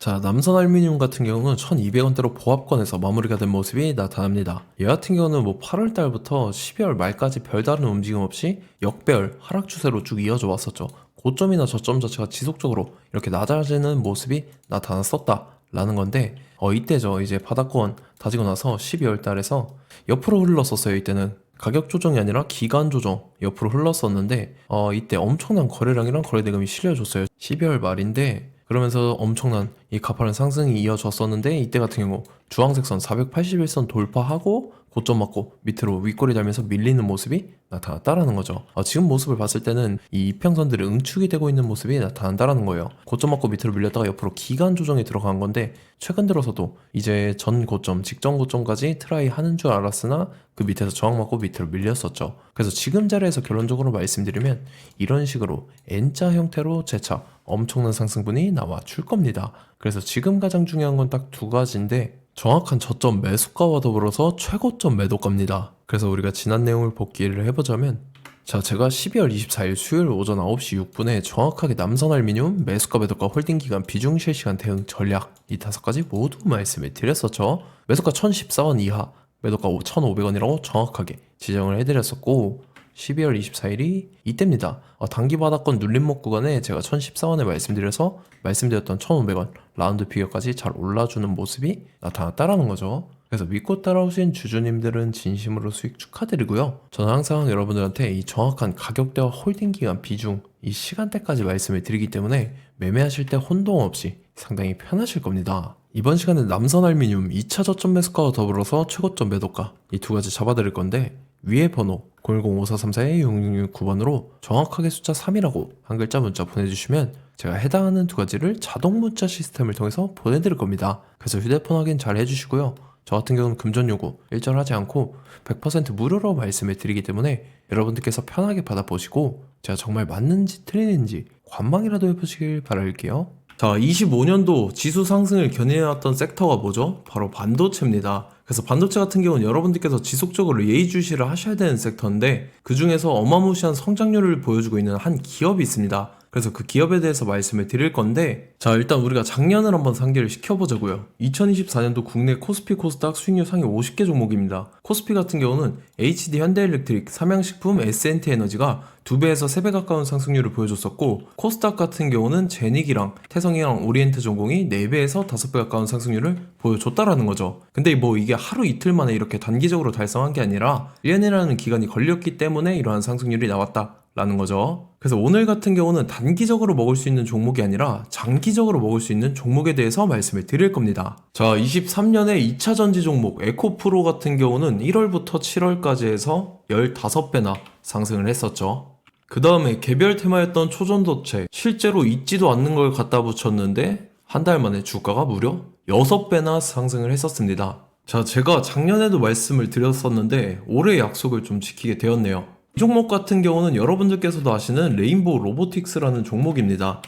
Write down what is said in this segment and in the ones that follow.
자, 남선 알루미늄 같은 경우는 1200원대로 보합권에서 마무리가 된 모습이 나타납니다. 얘 같은 경우는 8월 달부터 12월 말까지 별다른 움직임 없이 역배열 하락 추세로 쭉 이어져 왔었죠. 고점이나 저점 자체가 지속적으로 이렇게 낮아지는 모습이 나타났었다라는 건데, 이때죠. 이제 바닥권 다지고 나서 12월 달에서 옆으로 흘렀었어요. 이때는 가격 조정이 아니라 기간 조정 옆으로 흘렀었는데, 이때 엄청난 거래량이랑 거래대금이 실려줬어요. 12월 말인데, 그러면서 엄청난 이 가파른 상승이 이어졌었는데, 이때 같은 경우 주황색 선 481선 돌파하고 고점 맞고 밑으로 윗꼬리 달면서 밀리는 모습이 나타났다라는 거죠. 지금 모습을 봤을 때는 이 이평선들이 응축이 되고 있는 모습이 나타난다라는 거예요. 고점 맞고 밑으로 밀렸다가 옆으로 기간 조정이 들어간 건데, 최근 들어서도 이제 전 고점, 직전 고점까지 트라이 하는 줄 알았으나 그 밑에서 저항 맞고 밑으로 밀렸었죠. 그래서 지금 자리에서 결론적으로 말씀드리면 이런 식으로 N자 형태로 재차 엄청난 상승분이 나와 줄 겁니다. 그래서 지금 가장 중요한 건 딱 두 가지인데, 정확한 저점 매수가와 더불어서 최고점 매도가입니다. 그래서 우리가 지난 내용을 복기를 해보자면, 자, 제가 12월 24일 수요일 오전 9시 6분에 정확하게 남선 알루미늄 매수가 매도가 홀딩 기간 비중 실시간 대응 전략 이 5가지 모두 말씀을 드렸었죠. 매수가 1014원 이하, 매도가 1500원이라고 정확하게 지정을 해드렸었고, 12월 24일이 이때입니다. 단기 바닥권 눌림목 구간에 제가 1014원에 말씀드렸던 1500원 라운드 피겨까지 잘 올라주는 모습이 나타났다라는 거죠. 그래서 믿고 따라오신 주주님들은 진심으로 수익 축하드리고요. 저는 항상 여러분들한테 이 정확한 가격대와 홀딩 기간 비중, 이 시간대까지 말씀을 드리기 때문에 매매하실 때 혼동 없이 상당히 편하실 겁니다. 이번 시간은 남선 알루미늄 2차 저점 매수가와 더불어서 최고점 매도가 이 두 가지 잡아드릴 건데, 위에 번호 010-5434-6669번으로 정확하게 숫자 3이라고 한 글자 문자 보내주시면 제가 해당하는 두 가지를 자동 문자 시스템을 통해서 보내드릴 겁니다. 그래서 휴대폰 확인 잘 해주시고요. 저 같은 경우는 금전 요구 일절하지 않고 100% 무료로 말씀을 드리기 때문에 여러분들께서 편하게 받아보시고 제가 정말 맞는지 틀리는지 관망이라도 해보시길 바랄게요. 자, 25년도 지수 상승을 견인해왔던 섹터가 뭐죠? 바로 반도체입니다. 그래서 반도체 같은 경우는 여러분들께서 지속적으로 예의주시를 하셔야 되는 섹터인데, 그 중에서 어마무시한 성장률을 보여주고 있는 한 기업이 있습니다. 그래서 그 기업에 대해서 말씀을 드릴 건데, 자, 일단 우리가 작년을 한번 상기를 시켜보자고요. 2024년도 국내 코스피 코스닥 수익률 상위 50개 종목입니다. 코스피 같은 경우는 HD 현대일렉트릭, 삼양식품, S&T 에너지가 2배에서 3배 가까운 상승률을 보여줬었고, 코스닥 같은 경우는 제닉이랑 태성이랑 오리엔트 전공이 4배에서 5배 가까운 상승률을 보여줬다라는 거죠. 근데 이게 하루 이틀 만에 이렇게 단기적으로 달성한 게 아니라 1년이라는 기간이 걸렸기 때문에 이러한 상승률이 나왔다 라는 거죠. 그래서 오늘 같은 경우는 단기적으로 먹을 수 있는 종목이 아니라 장기적으로 먹을 수 있는 종목에 대해서 말씀을 드릴 겁니다. 자, 23년에 2차 전지 종목 에코프로 같은 경우는 1월부터 7월까지 해서 15배나 상승을 했었죠. 그 다음에 개별 테마였던 초전도체, 실제로 있지도 않는 걸 갖다 붙였는데 한 달 만에 주가가 무려 6배나 상승을 했었습니다. 자, 제가 작년에도 말씀을 드렸었는데 올해 약속을 좀 지키게 되었네요. 이 종목 같은 경우는 여러분들께서도 아시는 레인보우 로보틱스라는 종목입니다.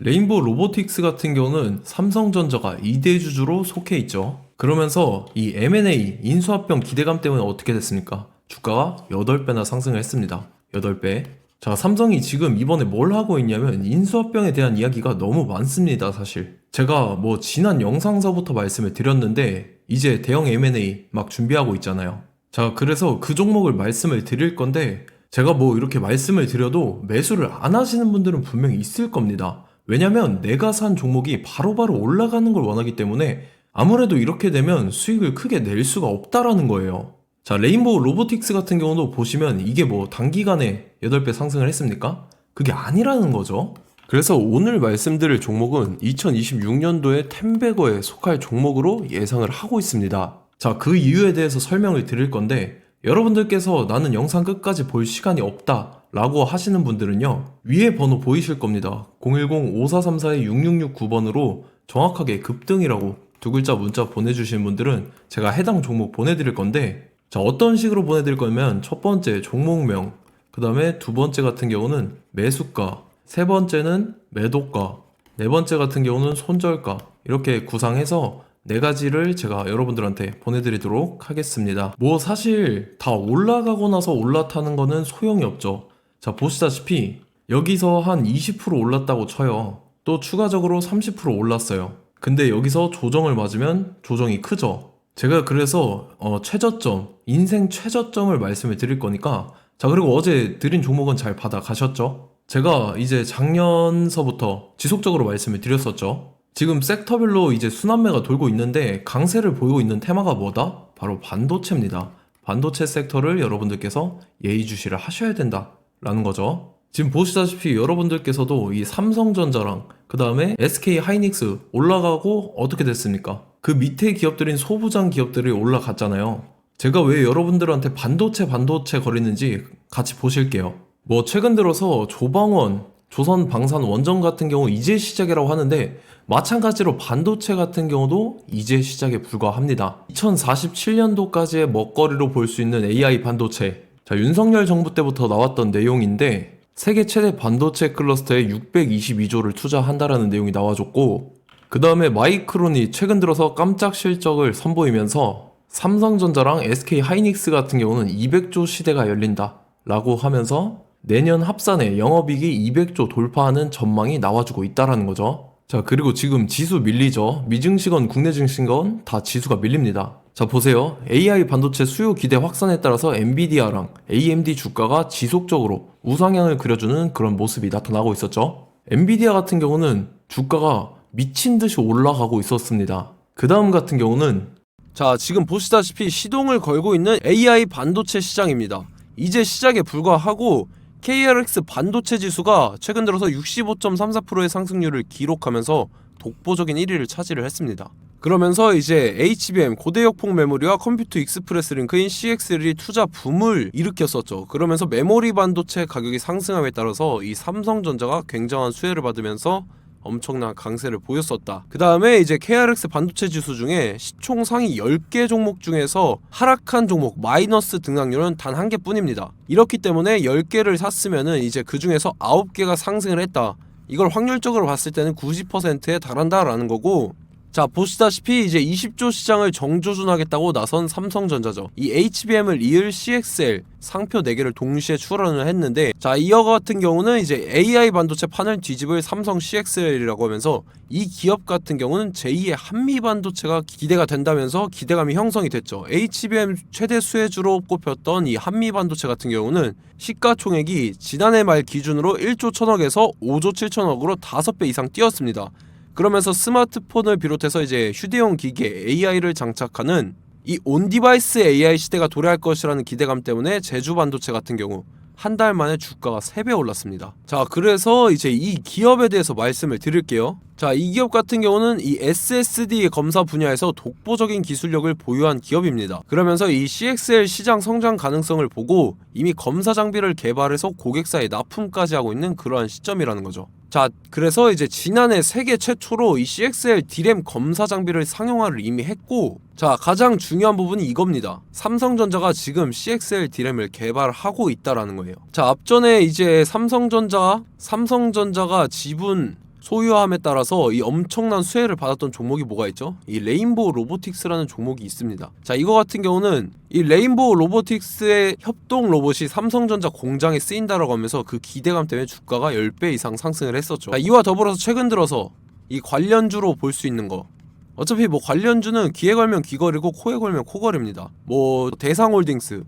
레인보우 로보틱스 같은 경우는 삼성전자가 2대 주주로 속해 있죠. 그러면서 이 M&A 인수합병 기대감 때문에 어떻게 됐습니까? 주가가 8배나 상승을 했습니다. 8배. 자, 삼성이 지금 이번에 뭘 하고 있냐면 인수합병에 대한 이야기가 너무 많습니다. 사실 제가 지난 영상서부터 말씀을 드렸는데 이제 대형 M&A 막 준비하고 있잖아요. 자, 그래서 그 종목을 말씀을 드릴 건데, 제가 이렇게 말씀을 드려도 매수를 안 하시는 분들은 분명히 있을 겁니다. 왜냐면 내가 산 종목이 바로바로 올라가는 걸 원하기 때문에 아무래도 이렇게 되면 수익을 크게 낼 수가 없다라는 거예요. 자, 레인보우 로보틱스 같은 경우도 보시면 이게 단기간에 8배 상승을 했습니까? 그게 아니라는 거죠. 그래서 오늘 말씀드릴 종목은 2026년도에 템베거에 속할 종목으로 예상을 하고 있습니다. 자, 그 이유에 대해서 설명을 드릴 건데, 여러분들께서 나는 영상 끝까지 볼 시간이 없다 라고 하시는 분들은요, 위에 번호 보이실 겁니다. 010-5434-6669번으로 정확하게 급등이라고 두 글자 문자 보내주신 분들은 제가 해당 종목 보내드릴 건데, 자, 어떤 식으로 보내드릴 거냐면 첫 번째 종목명, 그 다음에 두 번째 같은 경우는 매수가, 세 번째는 매도가, 네 번째 같은 경우는 손절가, 이렇게 구상해서 4가지를 제가 여러분들한테 보내드리도록 하겠습니다. 사실 다 올라가고 나서 올라타는 거는 소용이 없죠. 자, 보시다시피 여기서 한 20% 올랐다고 쳐요. 또 추가적으로 30% 올랐어요. 근데 여기서 조정을 맞으면 조정이 크죠. 제가 그래서 최저점, 인생 최저점을 말씀을 드릴 거니까, 자, 그리고 어제 드린 종목은 잘 받아가셨죠? 제가 이제 작년서부터 지속적으로 말씀을 드렸었죠. 지금 섹터별로 이제 순환매가 돌고 있는데 강세를 보이고 있는 테마가 뭐다? 바로 반도체입니다. 반도체 섹터를 여러분들께서 예의주시를 하셔야 된다라는 거죠. 지금 보시다시피 여러분들께서도 이 삼성전자랑 그 다음에 SK 하이닉스 올라가고 어떻게 됐습니까? 그 밑에 기업들인 소부장 기업들이 올라갔잖아요. 제가 왜 여러분들한테 반도체 거리는지 같이 보실게요. 뭐 최근 들어서 조방원, 조선방산 원전 같은 경우 이제 시작이라고 하는데 마찬가지로 반도체 같은 경우도 이제 시작에 불과합니다. 2047년도까지의 먹거리로 볼 수 있는 AI 반도체. 자, 윤석열 정부 때부터 나왔던 내용인데 세계 최대 반도체 클러스터에 622조를 투자한다라는 내용이 나와줬고, 그 다음에 마이크론이 최근 들어서 깜짝 실적을 선보이면서 삼성전자랑 SK 하이닉스 같은 경우는 200조 시대가 열린다 라고 하면서 내년 합산에 영업이익이 200조 돌파하는 전망이 나와주고 있다라는 거죠. 자, 그리고 지금 지수 밀리죠. 미증시건 국내 증시건 다 지수가 밀립니다. 자, 보세요. AI 반도체 수요 기대 확산에 따라서 엔비디아랑 AMD 주가가 지속적으로 우상향을 그려주는 그런 모습이 나타나고 있었죠. 엔비디아 같은 경우는 주가가 미친 듯이 올라가고 있었습니다. 그 다음 같은 경우는, 자, 지금 보시다시피 시동을 걸고 있는 AI 반도체 시장입니다. 이제 시작에 불과하고 KRX 반도체 지수가 최근 들어서 65.34%의 상승률을 기록하면서 독보적인 1위를 차지를 했습니다. 그러면서 이제 HBM 고대역폭 메모리와 컴퓨터 익스프레스 링크인 CXL이 투자 붐을 일으켰었죠. 그러면서 메모리 반도체 가격이 상승함에 따라서 이 삼성전자가 굉장한 수혜를 받으면서 엄청난 강세를 보였었다. 그 다음에 이제 KRX 반도체 지수 중에 시총 상위 10개 종목 중에서 하락한 종목 마이너스 등락률은 단 한 개뿐입니다. 이렇기 때문에 10개를 샀으면은 이제 그 중에서 9개가 상승을 했다. 이걸 확률적으로 봤을 때는 90%에 달한다라는 거고, 자, 보시다시피 이제 20조 시장을 정조준하겠다고 나선 삼성전자죠. 이 HBM을 이을 CXL 상표 4개를 동시에 출원을 했는데, 자, 이어 같은 경우는 이제 AI 반도체 판을 뒤집을 삼성 CXL이라고 하면서 이 기업 같은 경우는 제2의 한미 반도체가 기대가 된다면서 기대감이 형성이 됐죠. HBM 최대 수혜주로 꼽혔던 이 한미 반도체 같은 경우는 시가총액이 지난해 말 기준으로 1조 1000억에서 5조 7천억으로 5배 이상 뛰었습니다. 그러면서 스마트폰을 비롯해서 이제 휴대용 기기에 AI를 장착하는 이 온디바이스 AI 시대가 도래할 것이라는 기대감 때문에 제주 반도체 같은 경우 한 달 만에 주가가 3배 올랐습니다. 자, 그래서 이제 이 기업에 대해서 말씀을 드릴게요. 자, 이 기업 같은 경우는 이 SSD 검사 분야에서 독보적인 기술력을 보유한 기업입니다. 그러면서 이 CXL 시장 성장 가능성을 보고 이미 검사 장비를 개발해서 고객사에 납품까지 하고 있는 그러한 시점이라는 거죠. 자, 그래서 이제 지난해 세계 최초로 이 CXL D램 검사 장비를 상용화를 이미 했고, 자, 가장 중요한 부분이 이겁니다. 삼성전자가 지금 CXL D램을 개발하고 있다라는 거예요. 자, 앞전에 이제 삼성전자가 지분 소유함에 따라서 이 엄청난 수혜를 받았던 종목이 뭐가 있죠? 이 레인보우 로보틱스라는 종목이 있습니다. 자, 이거 같은 경우는 이 레인보우 로보틱스의 협동 로봇이 삼성전자 공장에 쓰인다라고 하면서 그 기대감 때문에 주가가 10배 이상 상승을 했었죠. 자, 이와 더불어서 최근 들어서 이 관련주로 볼 수 있는 거, 어차피 뭐 관련주는 귀에 걸면 귀걸이고 코에 걸면 코걸입니다. 뭐 대상홀딩스,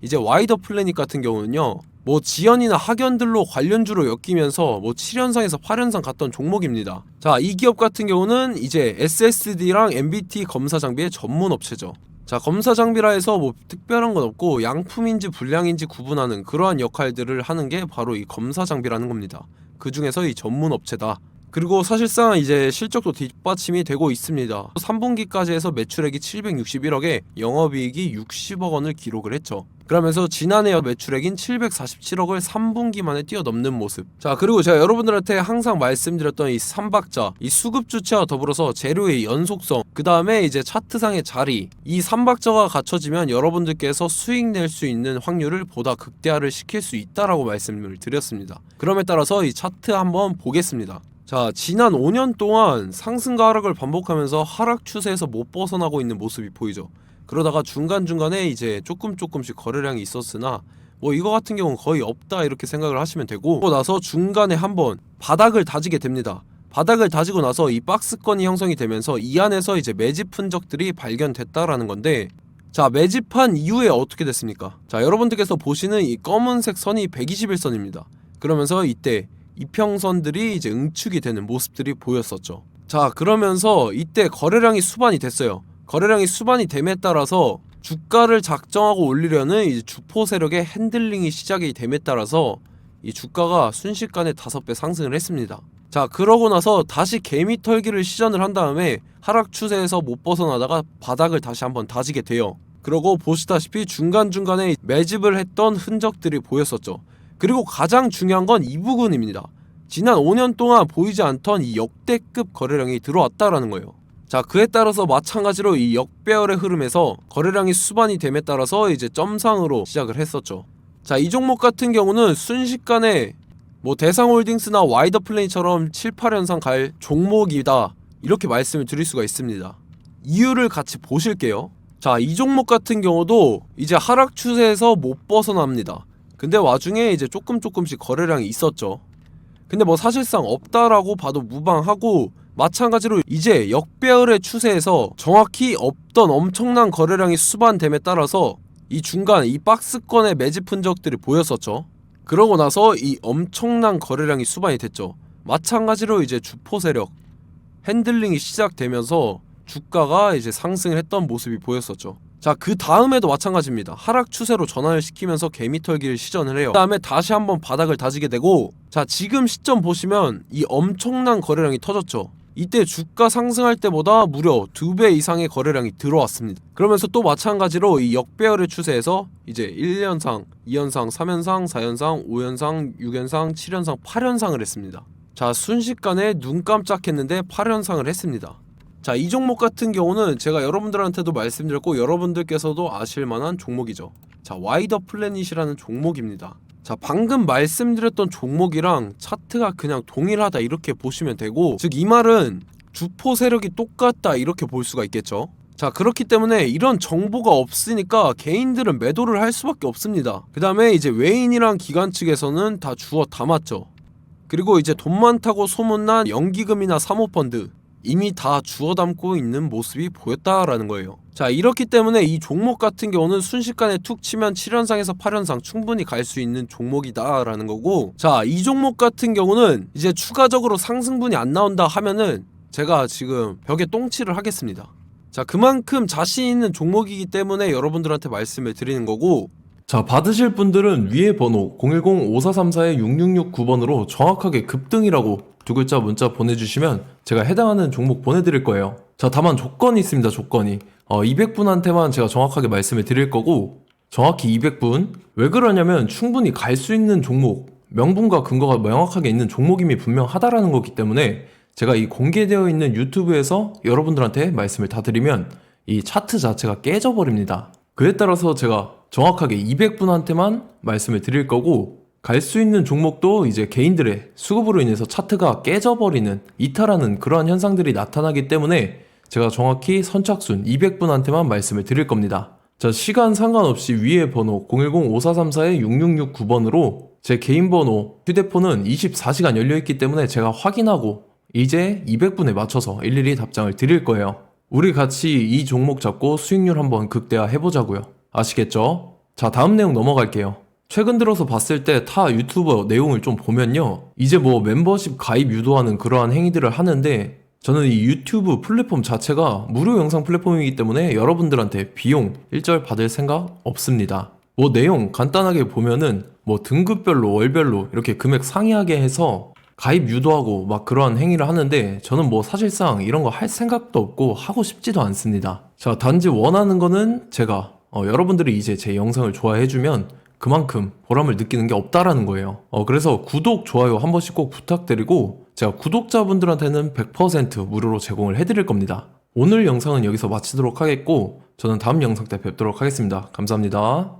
이제 와이더 플래닛 같은 경우는요, 뭐 지연이나 학연들로 관련주로 엮이면서 뭐 7연상에서 8연상 갔던 종목입니다. 자, 이 기업 같은 경우는 이제 SSD랑 MBT 검사 장비의 전문 업체죠. 자, 검사 장비라 해서 뭐 특별한 건 없고 양품인지 불량인지 구분하는 그러한 역할들을 하는 게 바로 이 검사 장비라는 겁니다. 그 중에서 이 전문 업체다. 그리고 사실상 이제 실적도 뒷받침이 되고 있습니다. 3분기까지 해서 매출액이 761억에 영업이익이 60억 원을 기록을 했죠. 그러면서 지난해 매출액인 747억을 3분기 만에 뛰어넘는 모습. 자, 그리고 제가 여러분들한테 항상 말씀드렸던 이 3박자, 이 수급 주체와 더불어서 재료의 연속성, 그 다음에 이제 차트상의 자리, 이 3박자가 갖춰지면 여러분들께서 수익 낼 수 있는 확률을 보다 극대화를 시킬 수 있다라고 말씀을 드렸습니다. 그럼에 따라서 이 차트 한번 보겠습니다. 자, 지난 5년 동안 상승과 하락을 반복하면서 하락 추세에서 못 벗어나고 있는 모습이 보이죠. 그러다가 중간중간에 이제 조금씩 거래량이 있었으나 뭐 이거 같은 경우는 거의 없다 이렇게 생각을 하시면 되고, 그러고 나서 중간에 한번 바닥을 다지게 됩니다. 바닥을 다지고 나서 이 박스권이 형성이 되면서 이 안에서 이제 매집 흔적들이 발견됐다라는 건데, 자, 매집한 이후에 어떻게 됐습니까? 자, 여러분들께서 보시는 이 검은색 선이 121선입니다. 그러면서 이때 이평선들이 이제 응축이 되는 모습들이 보였었죠. 자, 그러면서 이때 거래량이 수반이 됐어요. 거래량이 수반이 됨에 따라서 주가를 작정하고 올리려는 이제 주포 세력의 핸들링이 시작이 됨에 따라서 이 주가가 순식간에 5배 상승을 했습니다. 자, 그러고 나서 다시 개미 털기를 시전을 한 다음에 하락 추세에서 못 벗어나다가 바닥을 다시 한번 다지게 돼요. 그러고 보시다시피 중간중간에 매집을 했던 흔적들이 보였었죠. 그리고 가장 중요한 건 이 부분입니다. 지난 5년 동안 보이지 않던 이 역대급 거래량이 들어왔다라는 거예요. 자, 그에 따라서 마찬가지로 이 역배열의 흐름에서 거래량이 수반이 됨에 따라서 이제 점상으로 시작을 했었죠. 자, 이 종목 같은 경우는 순식간에 뭐 대상홀딩스나 와이더플레이처럼 7, 8연상 갈 종목이다, 이렇게 말씀을 드릴 수가 있습니다. 이유를 같이 보실게요. 자, 이 종목 같은 경우도 이제 하락 추세에서 못 벗어납니다. 근데 와중에 이제 조금씩 거래량이 있었죠. 근데 뭐 사실상 없다라고 봐도 무방하고, 마찬가지로 이제 역배열의 추세에서 정확히 없던 엄청난 거래량이 수반됨에 따라서 이 중간 이 박스권의 매집 흔적들이 보였었죠. 그러고 나서 이 엄청난 거래량이 수반이 됐죠. 마찬가지로 이제 주포 세력 핸들링이 시작되면서 주가가 이제 상승을 했던 모습이 보였었죠. 자, 그 다음에도 마찬가지입니다. 하락 추세로 전환을 시키면서 개미 털기를 시전을 해요. 그 다음에 다시 한번 바닥을 다지게 되고, 자, 지금 시점 보시면 이 엄청난 거래량이 터졌죠. 이때 주가 상승할 때보다 무려 2배 이상의 거래량이 들어왔습니다. 그러면서 또 마찬가지로 이 역배열의 추세에서 이제 1연상, 2연상, 3연상, 4연상, 5연상, 6연상, 7연상, 8연상을 했습니다. 자, 순식간에 눈 깜짝했는데 8연상을 했습니다. 자, 이 종목 같은 경우는 제가 여러분들한테도 말씀드렸고 여러분들께서도 아실만한 종목이죠. 자, 와이더 플래닛이라는 종목입니다. 자, 방금 말씀드렸던 종목이랑 차트가 그냥 동일하다, 이렇게 보시면 되고, 즉 이 말은 주포 세력이 똑같다, 이렇게 볼 수가 있겠죠. 자, 그렇기 때문에 이런 정보가 없으니까 개인들은 매도를 할 수밖에 없습니다. 그 다음에 이제 외인이랑 기관 측에서는 다 주워 담았죠. 그리고 이제 돈 많다고 소문난 연기금이나 사모펀드 이미 다 주워 담고 있는 모습이 보였다라는 거예요. 자, 이렇기 때문에 이 종목 같은 경우는 순식간에 툭 치면 7연상에서 8연상 충분히 갈 수 있는 종목이다 라는 거고, 자, 이 종목 같은 경우는 이제 추가적으로 상승분이 안 나온다 하면은 제가 지금 벽에 똥칠을 하겠습니다. 자, 그만큼 자신 있는 종목이기 때문에 여러분들한테 말씀을 드리는 거고, 자, 받으실 분들은 위에 번호 010-5434-6669번으로 정확하게 급등이라고 두 글자 문자 보내주시면 제가 해당하는 종목 보내드릴 거예요. 자, 다만 조건이 있습니다. 조건이 200분한테만 제가 정확하게 말씀을 드릴 거고, 정확히 200분. 왜 그러냐면 충분히 갈 수 있는 종목, 명분과 근거가 명확하게 있는 종목임이 분명하다라는 거기 때문에 제가 이 공개되어 있는 유튜브에서 여러분들한테 말씀을 다 드리면 이 차트 자체가 깨져버립니다. 그에 따라서 제가 정확하게 200분한테만 말씀을 드릴 거고, 갈 수 있는 종목도 이제 개인들의 수급으로 인해서 차트가 깨져버리는, 이탈하는 그러한 현상들이 나타나기 때문에 제가 정확히 선착순 200분한테만 말씀을 드릴 겁니다. 자, 시간 상관없이 위에 번호 010-5434-6669번으로 제 개인 번호, 휴대폰은 24시간 열려있기 때문에 제가 확인하고 이제 200분에 맞춰서 일일이 답장을 드릴 거예요. 우리 같이 이 종목 잡고 수익률 한번 극대화 해보자고요. 아시겠죠? 자, 다음 내용 넘어갈게요. 최근 들어서 봤을 때 타 유튜버 내용을 좀 보면요, 이제 뭐 멤버십 가입 유도하는 그러한 행위들을 하는데, 저는 이 유튜브 플랫폼 자체가 무료 영상 플랫폼이기 때문에 여러분들한테 비용 일절 받을 생각 없습니다. 뭐 내용 간단하게 보면은 뭐 등급별로 월별로 이렇게 금액 상이하게 해서 가입 유도하고 막 그러한 행위를 하는데, 저는 뭐 사실상 이런 거 할 생각도 없고 하고 싶지도 않습니다. 자, 단지 원하는 거는 제가 여러분들이 이제 제 영상을 좋아해주면 그만큼 보람을 느끼는 게 없다라는 거예요. 그래서 구독, 좋아요 한 번씩 꼭 부탁드리고, 제가 구독자분들한테는 100% 무료로 제공을 해드릴 겁니다. 오늘 영상은 여기서 마치도록 하겠고, 저는 다음 영상 때 뵙도록 하겠습니다. 감사합니다.